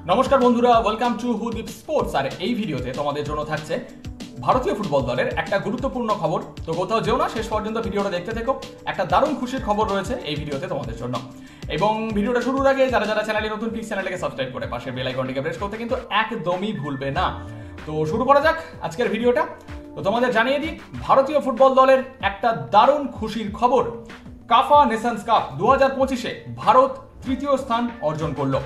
নমস্কার বন্ধুরা, welcome to হুদীপ sports. আর এই ভিডিওতে তোমাদের জন্য থাকছে ভারতীয় ফুটবল দলের একটা গুরুত্বপূর্ণ খবর। তো কোথাও যেও না, শেষ পর্যন্ত ভিডিওটা দেখতে থেকো। একটা দারুণ খুশির খবর রয়েছে এই ভিডিওতে তোমাদের জন্য। এবং ভিডিওটা শুরুর আগে যারা যারা চ্যানেলে নতুন, প্লিজ চ্যানেলটাকে সাবস্ক্রাইব করে পাশে বেল আইকনটিকে প্রেস করতে কিন্তু একদমই ভুলবে না। তো শুরু করা যাক আজকের ভিডিওটা। তো তোমাদের জানিয়ে দিই, ভারতীয় ফুটবল দলের একটা দারুণ খুশির খবর। কাফা নেশনস কাপ 2025-এ ভারত তৃতীয় স্থান অর্জন করলো।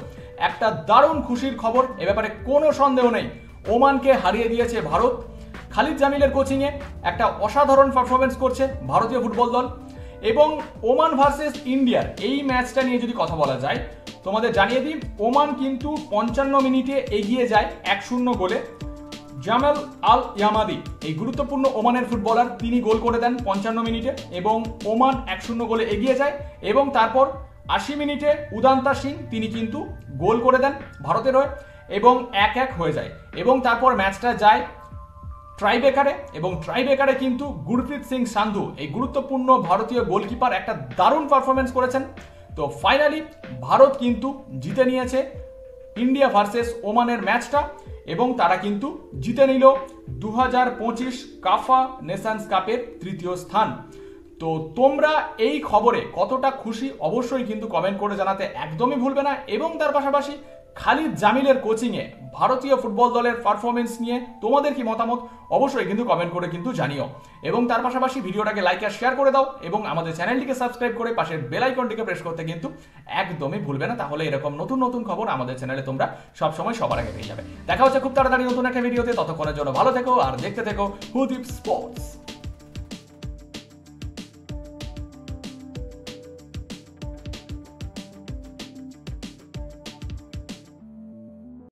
একটা দারুণ খুশির খবর, এ ব্যাপারে কোনো সন্দেহ নেই। ওমানকে হারিয়ে দিয়েছে ভারত। খালিদ জামিলের কোচিংয়ে একটা অসাধারণ পারফরমেন্স করছে ভারতীয় ফুটবল দল। এবং ওমান ভার্সেস ইন্ডিয়ার এই ম্যাচটা নিয়ে যদি কথা বলা যায়, তোমাদের জানিয়ে দিই, ওমান কিন্তু 55 মিনিটে এগিয়ে যায় 1-0 গোলে। জামাল আল ইয়ামাদি, এই গুরুত্বপূর্ণ ওমানের ফুটবলার, তিনি গোল করে দেন 55 মিনিটে এবং ওমান 1-0 গোলে এগিয়ে যায়। এবং তারপর 80 মিনিটে উদান্তা সিং, তিনি কিন্তু গোল করে দেন ভারতের হয়ে এবং 1-1 হয়ে যায়। এবং তারপর ম্যাচটা যায় ট্রাইবেকারে এবং ট্রাইবেকারে কিন্তু গুরপ্রীত সিং সান্ধু, এই গুরুত্বপূর্ণ ভারতীয় গোলকিপার, একটা দারুণ পারফরমেন্স করেছেন। তো ফাইনালি ভারত কিন্তু জিতে নিয়েছে ইন্ডিয়া ভার্সেস ওমানের ম্যাচটা এবং তারা কিন্তু জিতে নিল 2025 কাফা নেশনস কাপের তৃতীয় স্থান। তো তোমরা এই খবরে কতটা খুশি অবশ্যই কিন্তু কমেন্ট করে জানাতে একদমই ভুলবে না। এবং তার পাশাপাশি খালিদ জামিলের কোচিংয়ে ভারতীয় ফুটবল দলের পারফরমেন্স নিয়ে তোমাদের কি মতামত অবশ্যই কিন্তু কমেন্ট করে কিন্তু জানিও। এবং তার পাশাপাশি ভিডিওটাকে লাইক আর শেয়ার করে দাও এবং আমাদের চ্যানেলটিকে সাবস্ক্রাইব করে পাশের বেল আইকনটিকে প্রেস করতে কিন্তু একদমই ভুলবে না। তাহলে এরকম নতুন নতুন খবর আমাদের চ্যানেলে তোমরা সবসময় সবার আগে পেয়ে যাবে। দেখা হচ্ছে খুব তাড়াতাড়ি নতুন একটা ভিডিওতে। ততক্ষণের জন্য ভালো থেকো আর দেখতে থেকো হুদীপ স্পোর্টস।